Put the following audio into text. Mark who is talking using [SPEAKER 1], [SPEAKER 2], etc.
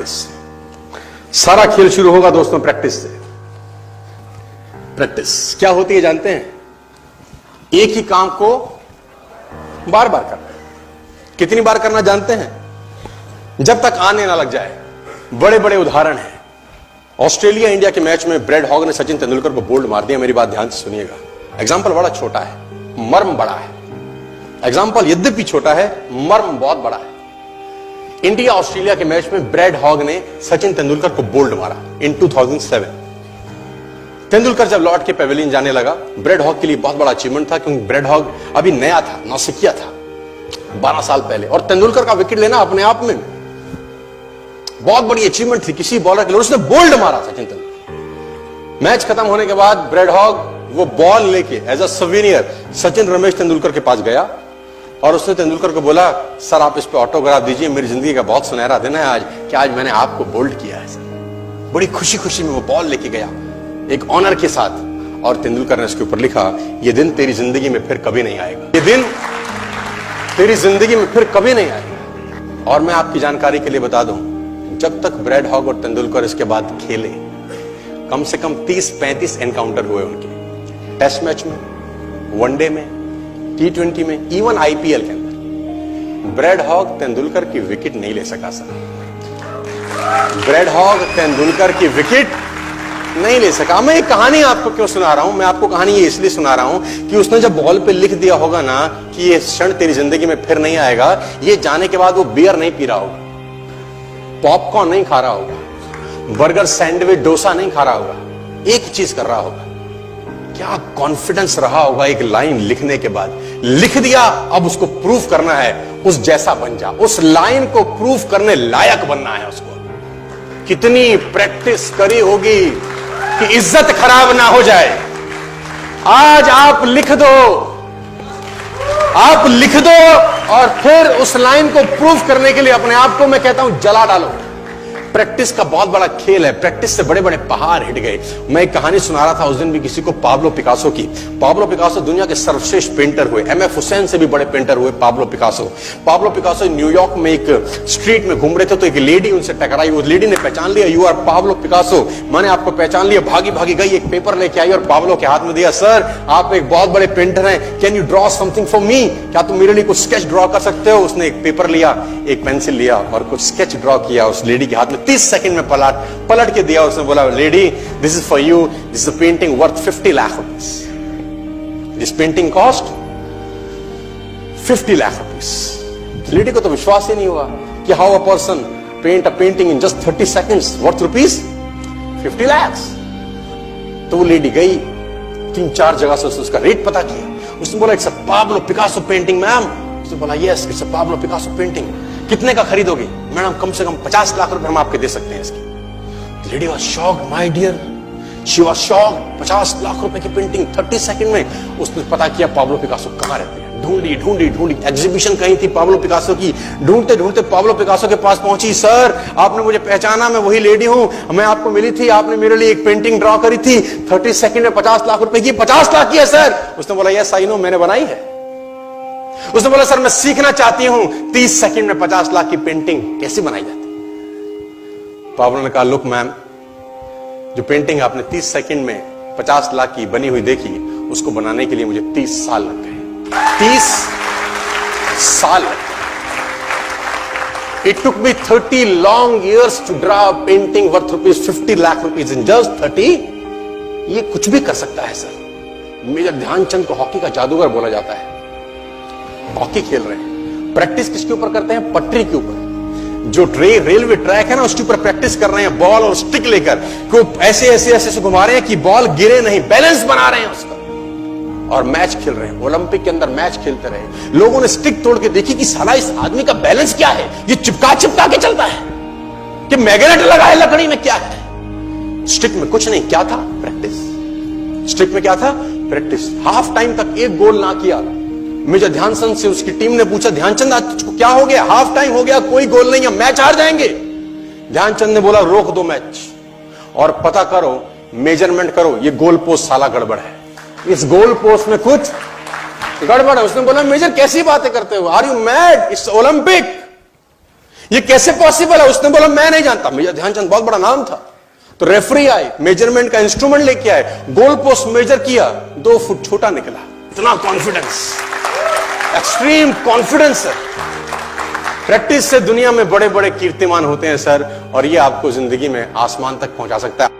[SPEAKER 1] Practice. सारा खेल शुरू होगा दोस्तों प्रैक्टिस से। प्रैक्टिस क्या होती है जानते हैं? एक ही काम को बार बार करना। कितनी बार करना जानते हैं? जब तक आने ना लग जाए। बड़े बड़े उदाहरण हैं। ऑस्ट्रेलिया इंडिया के मैच में ब्रैड हॉग ने सचिन तेंदुलकर को बोल्ड मार दिया। मेरी बात ध्यान से सुनिएगा। एग्जाम्पल बड़ा छोटा है, मर्म बड़ा है। एग्जाम्पल यद्यपि छोटा है, मर्म बहुत बड़ा है। इंडिया ऑस्ट्रेलिया के मैच में ब्रैड हॉग ने सचिन तेंदुलकर को बोल्ड मारा इन 2007। तेंदुलकर जब लौट के पेविलियन जाने लगा, ब्रैड हॉग के लिए बहुत बड़ा अचीवमेंट था, क्योंकि ब्रैड हॉग अभी नया था, नौसिखिया था 12 साल पहले, और तेंदुलकर का विकेट लेना अपने आप में बहुत बड़ी अचीवमेंट थी किसी बॉलर के लिए। उसने बोल्ड मारा सचिन तेंदुलकर। मैच खत्म होने के बाद ब्रैड हॉग वो बॉल लेके as a souvenir Sachin Ramesh Tendulkar के पास गया और उसने तेंदुलकर को बोला, सर आप इस पे ऑटोग्राफ दीजिए, मेरी जिंदगी का बहुत सुनहरा दिन है आज, कि आज मैंने आपको बोल्ड किया है सर। बड़ी खुशी खुशी में वो बॉल लेके गया एक ऑनर के साथ, और तेंदुलकर ने उसके ऊपर लिखा, ये दिन तेरी जिंदगी में फिर कभी नहीं आएगा, ये दिन तेरी जिंदगी में फिर कभी नहीं आएगा। और मैं आपकी जानकारी के लिए बता दूं, जब तक ब्रैड हॉग और तेंदुलकर इसके बाद खेले, कम से कम 30-35 एनकाउंटर हुए उनके, टेस्ट मैच में, वनडे में, T20 में, इवन IPL के अंदर। ब्रैड हॉग तेंदुलकर की विकेट नहीं ले सका सर। ब्रैड हॉग तेंदुलकर की विकेट नहीं ले सका। मैं एक कहानी आपको क्यों सुना रहा हूं? मैं आपको कहानी ये इसलिए सुना रहा हूं कि उसने जब बॉल पे लिख दिया होगा ना कि ये क्षण तेरी जिंदगी में फिर नहीं आएगा, ये जाने के बाद वो बियर नहीं पी रहा होगा, पॉपकॉर्न नहीं खा रहा होगा, बर्गर, सैंडविच, डोसा नहीं खा रहा होगा, एक चीज कर रहा होगा। क्या कॉन्फिडेंस रहा होगा एक लाइन लिखने के बाद। लिख दिया, अब उसको प्रूफ करना है, उस जैसा बन जा। उस लाइन को प्रूफ करने लायक बनना है उसको। कितनी प्रैक्टिस करी होगी कि इज्जत खराब ना हो जाए। आज आप लिख दो, आप लिख दो, और फिर उस लाइन को प्रूफ करने के लिए अपने आप को मैं कहता हूं जला डालो। प्रैक्टिस का बहुत बड़ा खेल है। प्रैक्टिस से बड़े बड़े पहाड़ हिट गए। मैं एक कहानी सुना रहा था उस दिन भी किसी को, पाब्लो पिकासो की। पाब्लो पिकासो दुनिया के सर्वश्रेष्ठ पेंटर हुए। MF हुसैन से भी बड़े पेंटर हुए Pablo Picasso. Pablo Picasso New York में एक स्ट्रीट में घूम रहे थे, तो एक लेडी उनसे टकराई। उस लेडी ने पहचान लिया, यू आर पाब्लो पिकासो, मैंने आपको पहचान लिया। भागी भागी गई, एक पेपर लेके आई और पाब्लो के हाथ में दिया। सर आप एक बहुत बड़े पेंटर हैं, can you draw something for me? क्या तुम मेरे लिए कुछ स्केच ड्रॉ कर सकते हो? उसने एक पेपर लिया, एक पेंसिल लिया और कुछ स्केच ड्रॉ किया उस लेडी के हाथ में। 30 सेकंड में पलट के दिया। उसने बोला, lady this is for you, this is a painting worth 50 lakh rupees. This painting cost 50 lakh rupees. Lady को तो विश्वास ही नहीं हुआ कि how a person paint a painting in just 30 seconds worth rupees 50 lakh. तो वो लेडी गई, 3-4 जगह से उसका रेट पता किया। उसने बोला, it's a Pablo Picasso painting ma'am. उसने बोला, yes it's a Pablo Picasso painting. कितने का खरीदोगे? मैडम कम से कम 50 लाख रुपए हम आपके दे सकते हैं इसकी। Lady was shocked, my dear, she was shocked. 50 lakh रुपए की पेंटिंग 30 सेकंड में। उसने पता किया पाब्लो पिकासो कहां रहते हैं। ढूंढी ढूंढी ढूंढी, एग्जीबिशन कहीं थी पाब्लो पिकासो की। ढूंढते ढूंढते पाब्लो पिकासो के पास पहुंची। सर आपने मुझे पहचाना, मैं वही लेडी हूं, मैं आपको मिली थी, आपने मेरे लिए एक पेंटिंग ड्रॉ करी थी 30 सेकंड में 50 लाख रुपए की। 50 लाख की है सर? उसने बोला, यस आई नो, मैंने बनाई है। उसने बोला, सर मैं सीखना चाहती हूं 30 सेकंड में 50 लाख की पेंटिंग कैसे बनाई जाती। पाब्लो ने कहा, लुक मैम, जो पेंटिंग आपने 30 सेकंड में 50 लाख की बनी हुई देखी, उसको बनाने के लिए मुझे 30 साल लग गए। 30 साल लग गए। It took me 30 long years to draw a painting worth rupees 50 lakh rupees in just 30। ये कुछ भी कर सकता है सर। मेजर ध्यानचंद को हॉकी का जादूगर बोला जाता है। हॉकी खेल रहे हैं, प्रैक्टिस किसके ऊपर करते हैं? पटरी के ऊपर। जो रेलवे ट्रैक है ना, उसके ऊपर प्रैक्टिस कर रहे हैं, बॉल और स्टिक लेकर को ऐसे ऐसे ऐसे से घुमा रहे हैं कि बॉल गिरे नहीं, बैलेंस बना रहे हैं उसका, और मैच खेल रहे हैं। ओलंपिक के अंदर मैच खेलते रहे। लोगों ने स्टिक तोड़ के देखी कि साला इस आदमी का बैलेंस क्या है, ये चिपका चिपका के चलता है कि मैग्नेट लगा है लकड़ी में, क्या है? स्टिक में कुछ नहीं, क्या था? प्रैक्टिस। स्टिक में क्या था? प्रैक्टिस। हाफ टाइम तक एक गोल ना किया। मेजर ध्यानचंद से उसकी टीम ने पूछा, ध्यानचंद आज तुझको क्या हो गया? हाफ टाइम हो गया, कोई गोल नहीं है, मैच हार जाएंगे। ध्यानचंद ने बोला, रोक दो मैच और पता करो, मेजरमेंट करो, ये गोल पोस्ट साला गड़बड़ है, इस गोल पोस्ट में कुछ गड़बड़ है। उसने बोला, मेजर कैसी बातें करते हो? Are you mad? It's Olympic. ये कैसे पॉसिबल है? उसने बोला मैं नहीं जानता। मेजर ध्यानचंद बहुत बड़ा नाम था। तो रेफरी आए, मेजरमेंट का इंस्ट्रूमेंट लेके आए, गोल पोस्ट मेजर किया, 2 फुट छोटा निकला। इतना कॉन्फिडेंस, एक्सट्रीम कॉन्फिडेंस है। प्रैक्टिस से दुनिया में बड़े बड़े कीर्तिमान होते हैं सर, और ये आपको जिंदगी में आसमान तक पहुंचा सकता है।